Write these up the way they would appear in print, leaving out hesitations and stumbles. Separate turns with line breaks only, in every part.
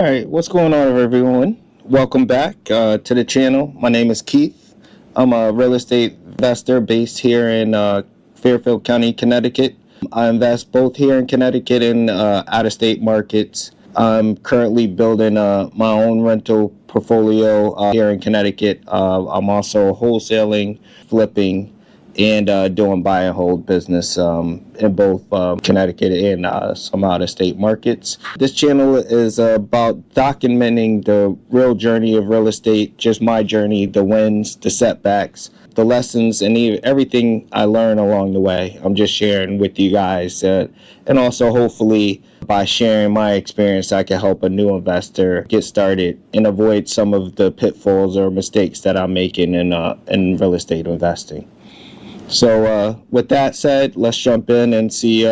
All right, what's going on, everyone? Welcome back to the channel. My name is Keith. I'm a real estate investor based here in Fairfield County, Connecticut. I invest both here in Connecticut and out-of-state markets. I'm currently building my own rental portfolio here in Connecticut. I'm also wholesaling, flipping, and doing buy and hold business in both Connecticut and some out-of-state markets. This channel is about documenting the real journey of real estate, just my journey, the wins, the setbacks, the lessons, and everything I learn along the way. I'm just sharing with you guys, and also hopefully by sharing my experience, I can help a new investor get started and avoid some of the pitfalls or mistakes that I'm making in real estate investing. So with that said, let's jump in and see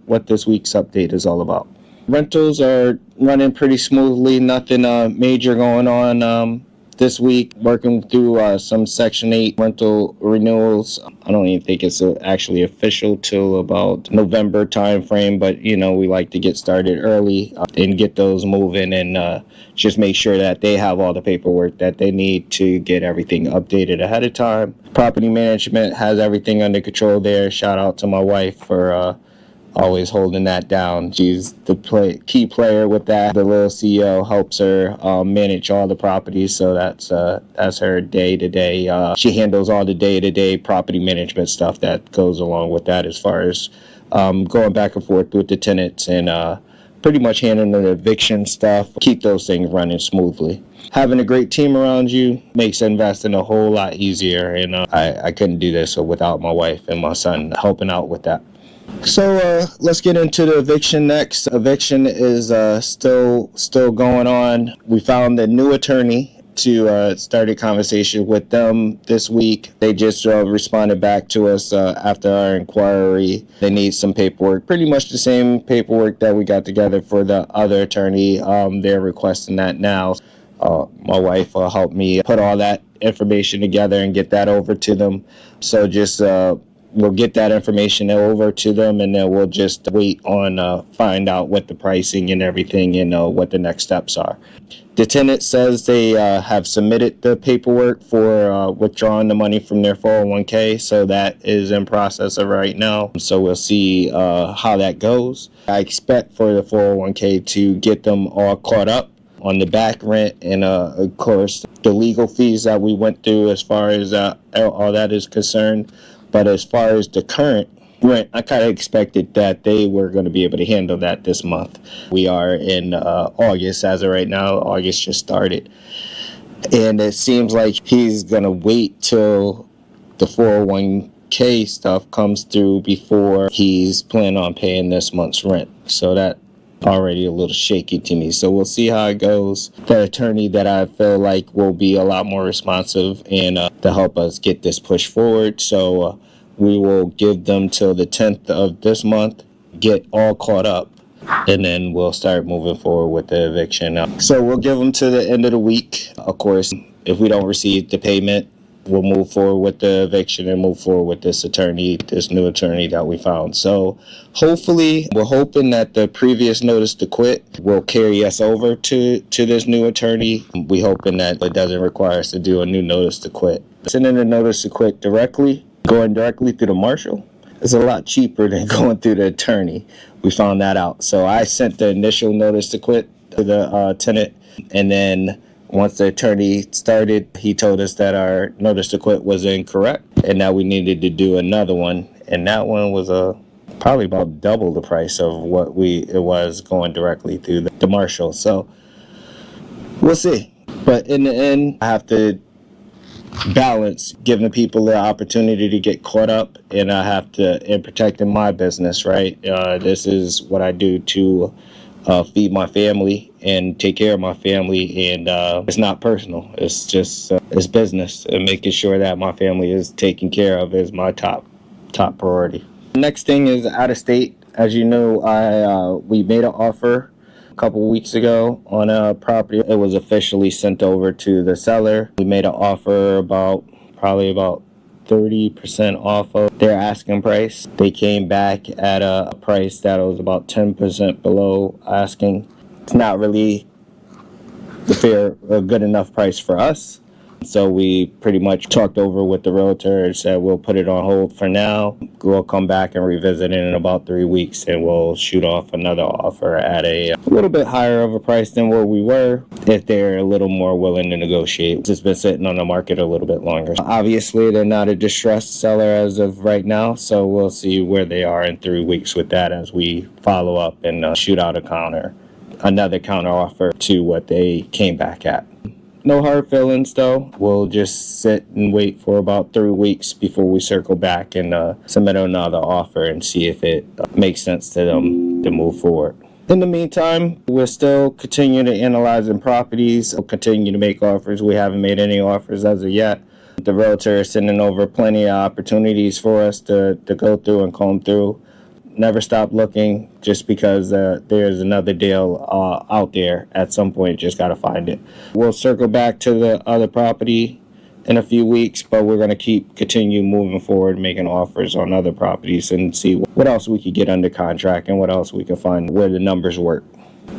what this week's update is all about. Rentals are running pretty smoothly, nothing major going on this week. Working through some Section 8 rental renewals. I don't even think it's actually official till about November time frame, but we like to get started early and get those moving and just make sure that they have all the paperwork that they need to get everything updated ahead of time. Property management has everything under control there. Shout out to my wife for always holding that down. She's the key player with that. The little CEO helps her manage all the properties, so that's her day-to-day. She handles all the day-to-day property management stuff that goes along with that, as far as going back and forth with the tenants and pretty much handling the eviction stuff. Keep those things running smoothly. Having a great team around you makes investing a whole lot easier, and I couldn't do this without my wife and my son helping out with that. So let's get into the eviction next. Eviction is still going on. We found a new attorney to start a conversation with them this week. They just responded back to us after our inquiry. They need some paperwork, pretty much the same paperwork that we got together for the other attorney. They're requesting that now. My wife will help me put all that information together and get that over to them. So just we'll get that information over to them, and then we'll just wait on find out what the pricing and everything and what the next steps are. The tenant says they have submitted the paperwork for withdrawing the money from their 401k, so that is in process of right now. So we'll see how that goes. I expect for the 401k to get them all caught up on the back rent and of course the legal fees that we went through as far as all that is concerned. But as far as the current rent, I kind of expected that they were going to be able to handle that this month. We are in August as of right now. August just started. And it seems like he's going to wait till the 401k stuff comes through before he's planning on paying this month's rent. So that already a little shaky to me. So we'll see how it goes. The attorney that I feel like will be a lot more responsive and to help us get this pushed forward. So we will give them till the 10th of this month, get all caught up, and then we'll start moving forward with the eviction. So we'll give them to the end of the week. Of course, if we don't receive the payment, we'll move forward with the eviction and move forward with this new attorney that we found. So hopefully, we're hoping that the previous notice to quit will carry us over to this new attorney. We hoping that it doesn't require us to do a new notice to quit. Sending the notice to quit going directly through the marshal, is a lot cheaper than going through the attorney. We found that out. So I sent the initial notice to quit to the tenant, and then once the attorney started, he told us that our notice to quit was incorrect and that we needed to do another one. And that one was probably about double the price of what it was going directly through the marshal. So we'll see. But in the end, I have to balance giving people the opportunity to get caught up, and I have to in protecting my business, right? This is what I do to feed my family and take care of my family, and it's not personal. It's just it's business, and making sure that my family is taken care of is my top priority. Next thing is out of state. As you know, we made an offer a couple weeks ago on a property. It was officially sent over to the seller. We made an offer probably about 30% off of their asking price. They came back at a price that was about 10% below asking. It's not really a good enough price for us. So we pretty much talked over with the realtor and said we'll put it on hold for now. We'll come back and revisit it in about 3 weeks, and we'll shoot off another offer at a little bit higher of a price than where we were if they're a little more willing to negotiate. It's been sitting on the market a little bit longer. Obviously, they're not a distressed seller as of right now, so we'll see where they are in 3 weeks with that as we follow up and shoot out another counter offer to what they came back at. No hard feelings though. We'll just sit and wait for about 3 weeks before we circle back and submit another offer and see if it makes sense to them to move forward. In the meantime, we're still continuing to analyzing properties. We'll continue to make offers. We haven't made any offers as of yet. The realtor is sending over plenty of opportunities for us to go through and comb through. Never stop looking just because there's another deal out there. At some point, just got to find it. We'll circle back to the other property in a few weeks, but we're going to continue moving forward, making offers on other properties and see what else we could get under contract and what else we can find where the numbers work.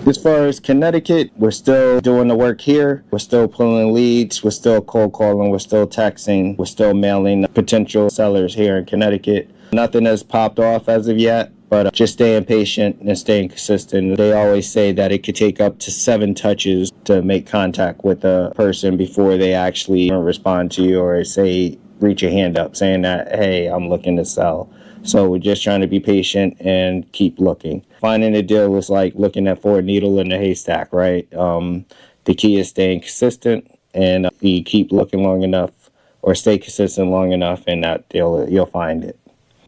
As far as Connecticut, we're still doing the work here. We're still pulling leads. We're still cold calling. We're still texting. We're still mailing potential sellers here in Connecticut. Nothing has popped off as of yet, but just staying patient and staying consistent. They always say that it could take up to 7 touches to make contact with a person before they actually respond to you or say, reach a hand up saying that, hey, I'm looking to sell. So we're just trying to be patient and keep looking. Finding a deal is like looking for a needle in a haystack, right? The key is staying consistent, and you keep looking long enough or stay consistent long enough, and that deal, you'll find it.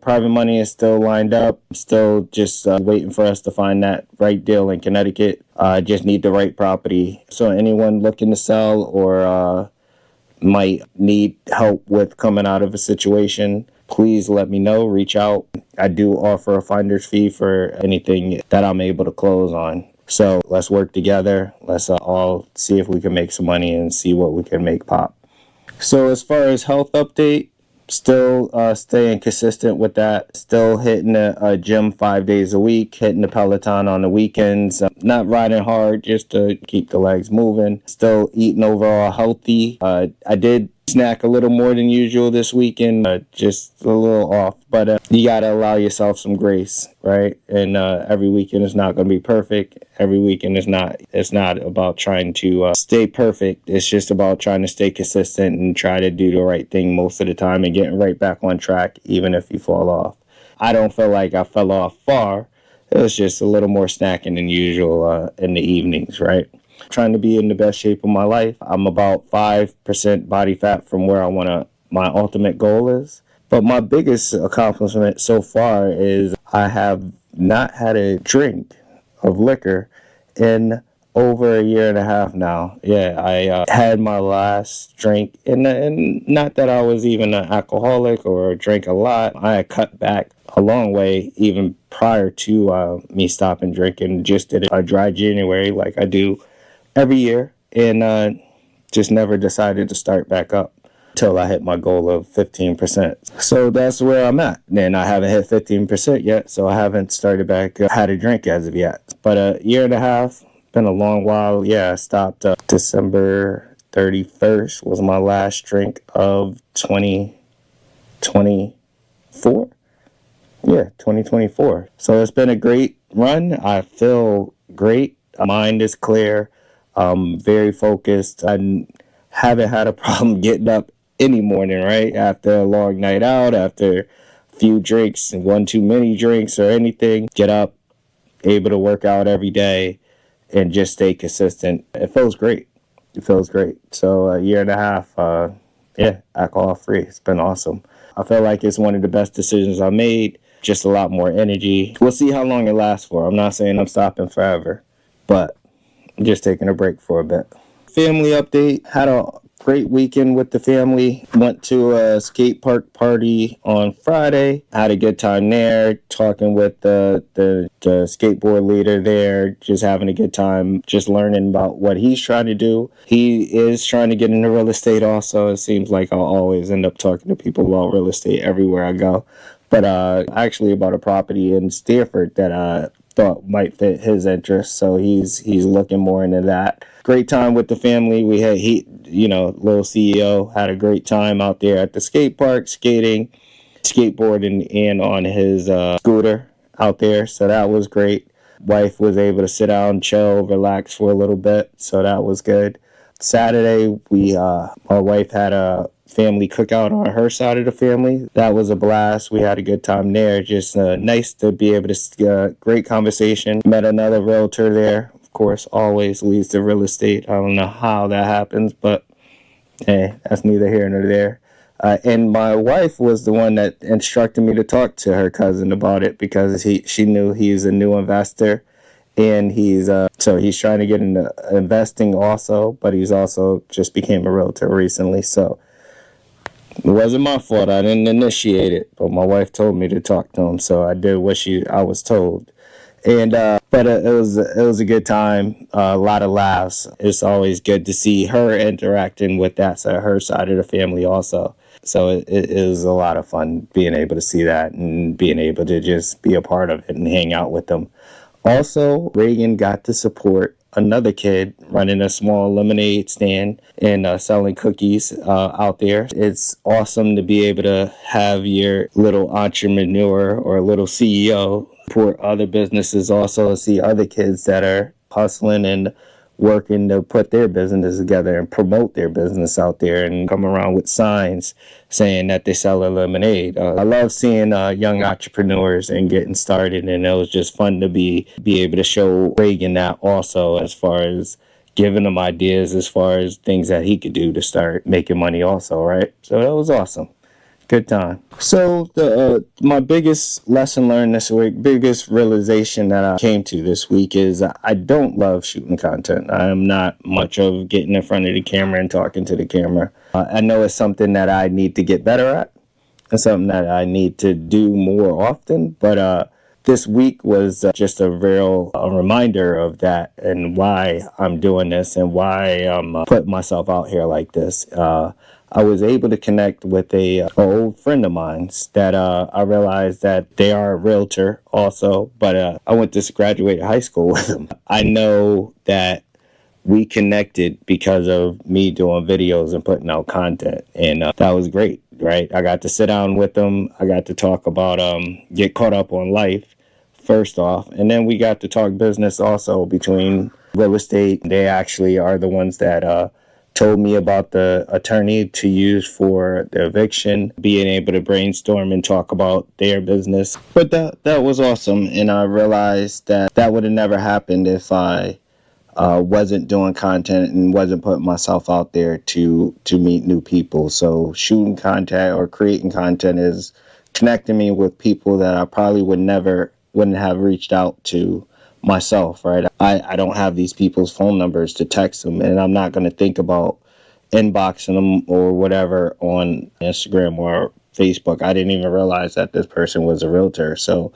Private money is still lined up, still just waiting for us to find that right deal in Connecticut. Just need the right property. So anyone looking to sell or might need help with coming out of a situation, please let me know, reach out. I do offer a finder's fee for anything that I'm able to close on. So let's work together. Let's all see if we can make some money and see what we can make pop. So as far as health update, still staying consistent with that. Still hitting a gym 5 days a week, hitting the Peloton on the weekends. Not riding hard just to keep the legs moving. Still eating overall healthy. I did snack a little more than usual this weekend, just a little off. But you got to allow yourself some grace, right? And every weekend is not going to be perfect. Every weekend is not. It's not about trying to stay perfect. It's just about trying to stay consistent and try to do the right thing most of the time and getting right back on track, even if you fall off. I don't feel like I fell off far. It was just a little more snacking than usual in the evenings, right? Trying to be in the best shape of my life. I'm about 5% body fat from where my ultimate goal is. But my biggest accomplishment so far is I have not had a drink of liquor in over a year and a half now. Yeah, I had my last drink, and not that I was even an alcoholic or drank a lot. I had cut back a long way even prior to me stopping drinking. Just did a dry January like I do every year, and just never decided to start back up until I hit my goal of 15%. So that's where I'm at. And I haven't hit 15% yet, so I haven't started back, had a drink as of yet. But a year and a half, been a long while. Yeah, I stopped December 31st was my last drink of 2024. Yeah, 2024. So it's been a great run. I feel great. My mind is clear. Very focused. I haven't had a problem getting up any morning, right? After a long night out, after a few drinks, one too many drinks or anything, get up, able to work out every day and just stay consistent. It feels great. It feels great. So a year and a half, alcohol free. It's been awesome. I feel like it's one of the best decisions I made. Just a lot more energy. We'll see how long it lasts for. I'm not saying I'm stopping forever, but I'm just taking a break for a bit. Family update. Had a great weekend with the family. Went to a skate park party on Friday. Had a good time there, talking with the skateboard leader there, just having a good time, just learning about what he's trying to do. He is trying to get into real estate also. It seems like I'll always end up talking to people about real estate everywhere I go. But actually about a property in Stanford that thought might fit his interests. So he's looking more into that. Great time with the family. We had little CEO had a great time out there at the skate park, skating, skateboarding, and on his scooter out there. So that was great. Wife was able to sit down, chill, relax for a little bit. So that was good. Saturday, my wife had a family cookout on her side of the family. That was a blast. We had a good time there. Just nice to be able to great conversation. Met another realtor there. Of course, always leads to real estate. I don't know how that happens, but hey, that's neither here nor there. And my wife was the one that instructed me to talk to her cousin about it because she knew he's a new investor. And he's trying to get into investing also, but he's also just became a realtor recently. So it wasn't my fault. I didn't initiate it, but my wife told me to talk to him, so I did what I was told. And but it was a good time, a lot of laughs. It's always good to see her interacting with her side of the family also. So it was a lot of fun being able to see that and being able to just be a part of it and hang out with them. Also, Reagan got to support another kid running a small lemonade stand and selling cookies out there. It's awesome to be able to have your little entrepreneur or little CEO support other businesses, also see other kids that are hustling and working to put their business together and promote their business out there and come around with signs saying that they sell a lemonade. I love seeing young entrepreneurs and getting started, and it was just fun to be able to show Reagan that also, as far as giving him ideas as far as things that he could do to start making money also, right? So that was awesome. Good time. So my biggest lesson learned this week, biggest realization that I came to this week is I don't love shooting content. I am not much of getting in front of the camera and talking to the camera. I know it's something that I need to get better at and something that I need to do more often. But this week was just a real reminder of that and why I'm doing this and why I'm putting myself out here like this. I was able to connect with an old friend of mine that I realized that they are a realtor also, but I went to graduate high school with them. I know that we connected because of me doing videos and putting out content, and that was great, right? I got to sit down with them. I got to talk about get caught up on life first off, and then we got to talk business also between real estate. They actually are the ones that told me about the attorney to use for the eviction, being able to brainstorm and talk about their business. But that was awesome, and I realized that would have never happened if I wasn't doing content and wasn't putting myself out there to meet new people. So shooting content or creating content is connecting me with people that I probably wouldn't have reached out to myself, right? I don't have these people's phone numbers to text them, and I'm not going to think about inboxing them or whatever on Instagram or Facebook. I didn't even realize that this person was a realtor. So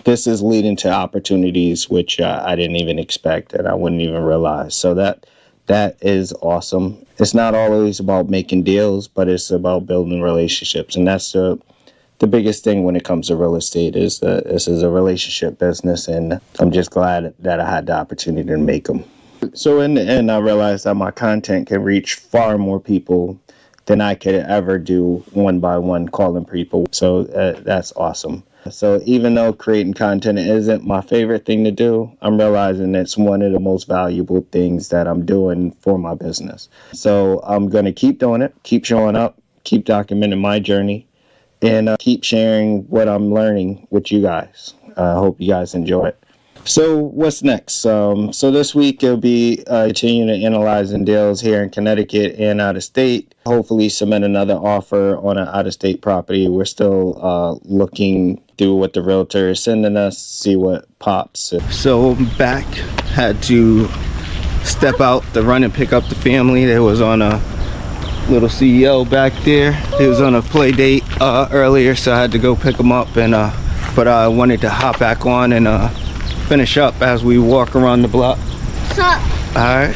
this is leading to opportunities which I didn't even expect and I wouldn't even realize. So that is awesome. It's not always about making deals, but it's about building relationships, and that's the biggest thing when it comes to real estate is this is a relationship business, and I'm just glad that I had the opportunity to make them. So in the end, I realized that my content can reach far more people than I could ever do one by one calling people. So that's awesome. So even though creating content isn't my favorite thing to do, I'm realizing it's one of the most valuable things that I'm doing for my business. So I'm going to keep doing it, keep showing up, keep documenting my journey, and keep sharing what I'm learning with you guys. I hope you guys enjoy it. So what's next? So this week it'll be continuing to analyzing deals here in Connecticut and out of state. Hopefully submit another offer on an out of state property. We're still looking through what the realtor is sending us, see what pops. So back, had to step out to run and pick up the family. There was on a little CEO back there. He was on a play date earlier, so I had to go pick him up, and but I wanted to hop back on and finish up as we walk around the block.
What's up?
Alright.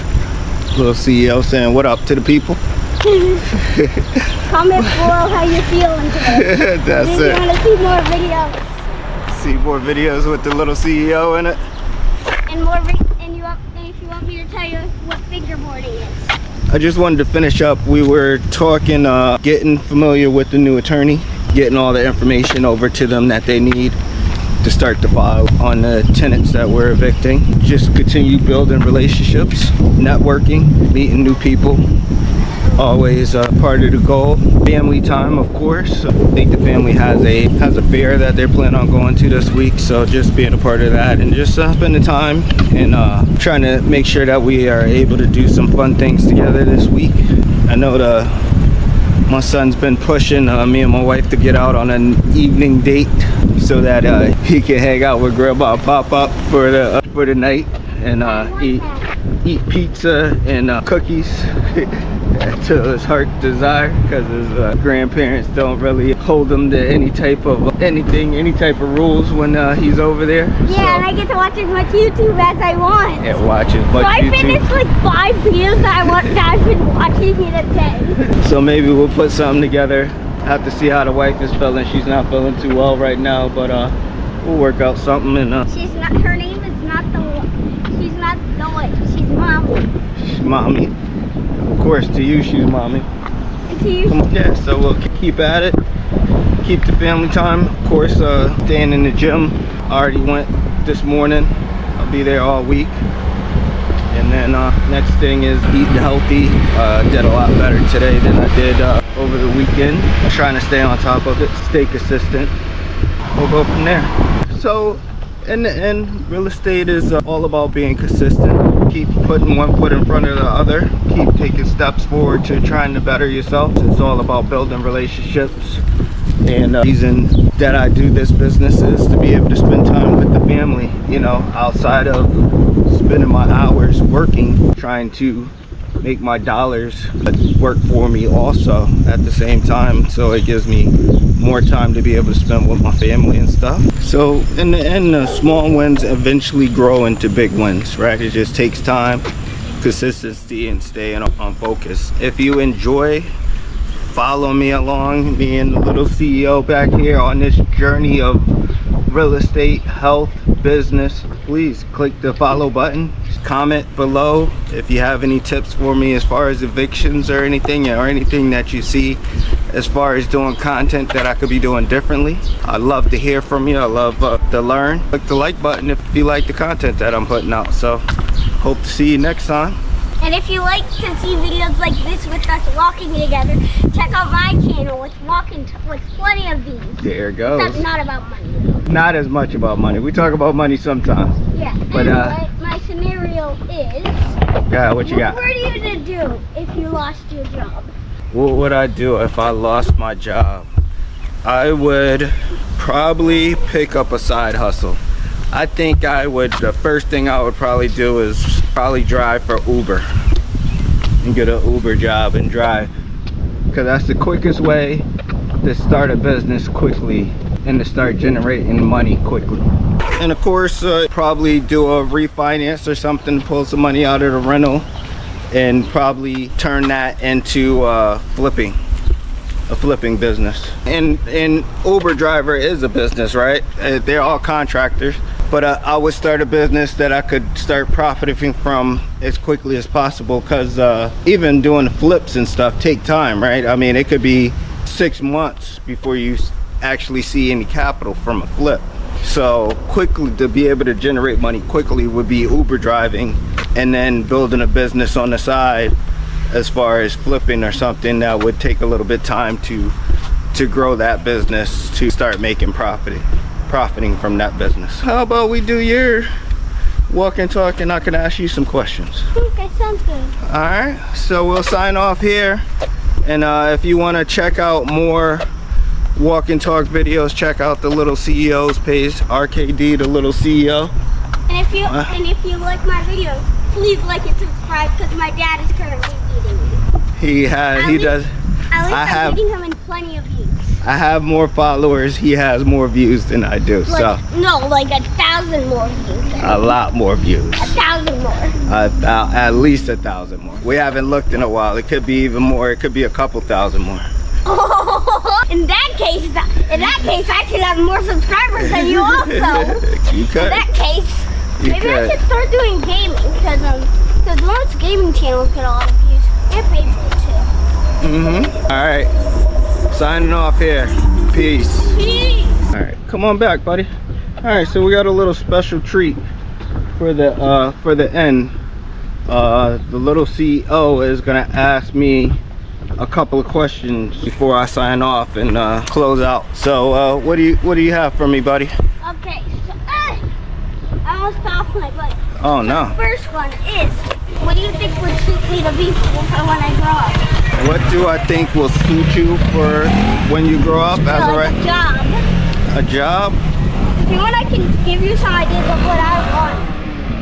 Little CEO saying what up to the people.
Comment below how you're feeling today.
That's
if
it.
you want to see more videos,
See more videos with the little CEO in it.
And if you want me to tell you what fingerboarding is.
I just wanted to finish up. We were talking, getting familiar with the new attorney, getting all the information over to them that they need to start the file on the tenants that we're evicting. Just continue building relationships, networking, meeting new people. Always part of the goal. Family time, of course. I think the family has a fair that they're planning on going to this week, so just being a part of that and just spending time and trying to make sure that we are able to do some fun things together this week. I know my son's been pushing me and my wife to get out on an evening date so that he can hang out with Grandma and Pop for the night and eat pizza and cookies to his heart's desire, because his grandparents don't really hold him to any type of rules when he's over there.
Yeah, so, and I get to watch as much YouTube as I want.
Yeah, watch as much YouTube.
I finished like 5 videos that I've been watching in a day.
So maybe we'll put something together. Have to see how the wife is feeling. She's not feeling too well right now, but we'll work out something. And
her name is not she's not the wife. She's Mommy.
She's Mommy. Of course, to you, she's Mommy.
And to you.
Come on. Yeah, so we'll keep at it. Keep the family time. Of course, staying in the gym. I already went this morning. I'll be there all week. And then next thing is eating healthy. Did a lot better today than I did over the weekend. Trying to stay on top of it, stay consistent. We'll go from there. So in the end, real estate is all about being consistent. Keep putting one foot in front of the other. Keep taking steps forward to trying to better yourself. It's all about building relationships. And the reason that I do this business is to be able to spend time with the family, you know, outside of spending my hours working, trying to make my dollars work for me also at the same time, so it gives me more time to be able to spend with my family and stuff. So in the end, the small wins eventually grow into big wins, right? It just takes time, consistency, and staying on focus. If you enjoy, follow me along, me and the little CEO back here on this journey of real estate, health, business. Please click the follow button. Comment below if you have any tips for me as far as evictions or anything that you see as far as doing content that I could be doing differently. I'd love to hear from you. I love to learn. Click the like button if you like the content that I'm putting out. So hope to see you next time.
And if you like to see videos like this with us walking together, check out my channel with plenty of these.
There it goes.
Except not about money.
Not as much about money. We talk about money sometimes.
Yeah.
But
my scenario is.
Yeah. What you got?
What are you gonna do if you lost your job?
What would I do if I lost my job? I would probably pick up a side hustle. I think the first thing I would probably do is probably drive for Uber and get an Uber job and drive, because that's the quickest way to start a business quickly and to start generating money quickly. And of course, probably do a refinance or something, pull some money out of the rental and probably turn that into a flipping business. And Uber driver is a business, right? They're all contractors. But I would start a business that I could start profiting from as quickly as possible, because even doing flips and stuff take time, right? I mean, it could be 6 months before you actually see any capital from a flip. So quickly, to be able to generate money quickly would be Uber driving, and then building a business on the side as far as flipping or something that would take a little bit time to grow that business to start making profiting from that business. How about we do your walk and talk, and I can ask you some questions.
Okay, sounds good.
All right, so we'll sign off here, and if you want to check out more walk and talk videos, check out the Little CEO's page, RKD the Little CEO.
And if you like my videos, please like and subscribe, because my dad is currently eating me. He does. At least I'm getting him in plenty of views.
I have more followers. He has more views than I do.
No, like 1,000 more views.
A lot more views.
1,000 more.
At least 1,000 more. We haven't looked in a while. It could be even more. It could be a couple thousand more.
in that case, I should have more subscribers than you also.
You could.
In that case, maybe I should start doing gaming because most gaming channels get a lot of views. They're paid for it too.
All right. Signing off here. Peace.
Peace.
All right, come on back, buddy. All right, so we got a little special treat for the end. The little CEO is gonna ask me a couple of questions before I sign off and close out. So what do you have for me, buddy?
Okay, so I almost fell off my bike.
Oh no.
The first one is, what do you think would suit me to be for when I grow up?
What do I think will suit you for when you grow up? As
a job.
A job?
If you want, I can give you some ideas of what I want.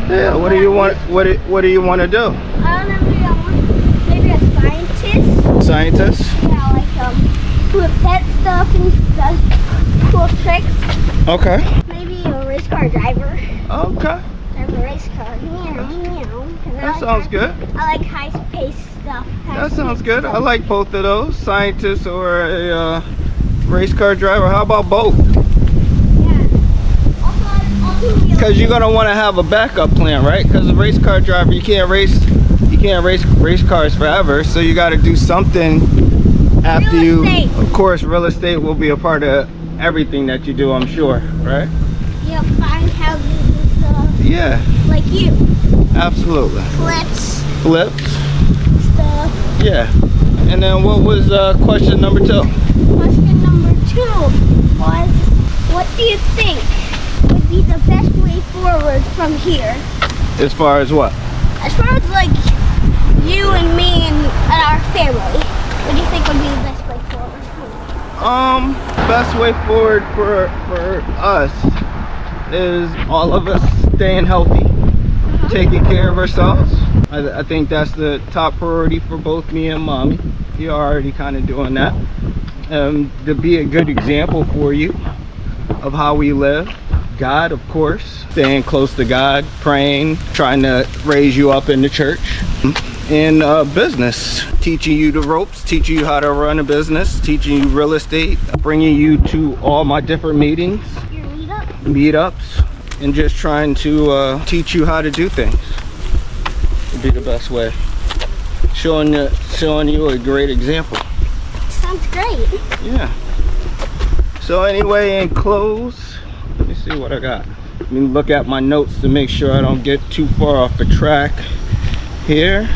Yeah. What do you want? What do you want to do?
I don't know. Maybe a scientist.
Scientist?
Yeah, like who pet stuff and does cool tricks.
Okay.
Maybe a race car driver.
Okay.
Drive a race car.
That sounds good.
I like high-paced stuff.
That sounds good. I like both of those, scientist or a race car driver. How about both?
Yeah.
Because you're gonna want to have a backup plan, right? Because a race car driver, you can't race race cars forever. So you got to do something after you. Of course, real estate will be a part of everything that you do, I'm sure, right?
Yeah, buying houses and stuff.
Yeah.
Like you.
Absolutely.
Flips.
Stuff. Yeah. And then what was question number 2?
Question number 2 was, what do you think would be the best way forward from here?
As far as what?
As far as like you and me and our family, what do you think would be the best way forward?
Best way forward for us is all of us staying healthy, taking care of ourselves. I think that's the top priority for both me and mommy. You're already kind of doing that. To be a good example for you of how we live. God, of course, staying close to God, praying, trying to raise you up in the church. And business, teaching you the ropes, teaching you how to run a business, teaching you real estate, bringing you to all my different meetings,
Your
meetups, and just trying to teach you how to do things. Would be the best way. Showing you a great example.
Sounds great.
Yeah. So anyway, in close, let me see what I got. Let me look at my notes to make sure I don't get too far off the track here.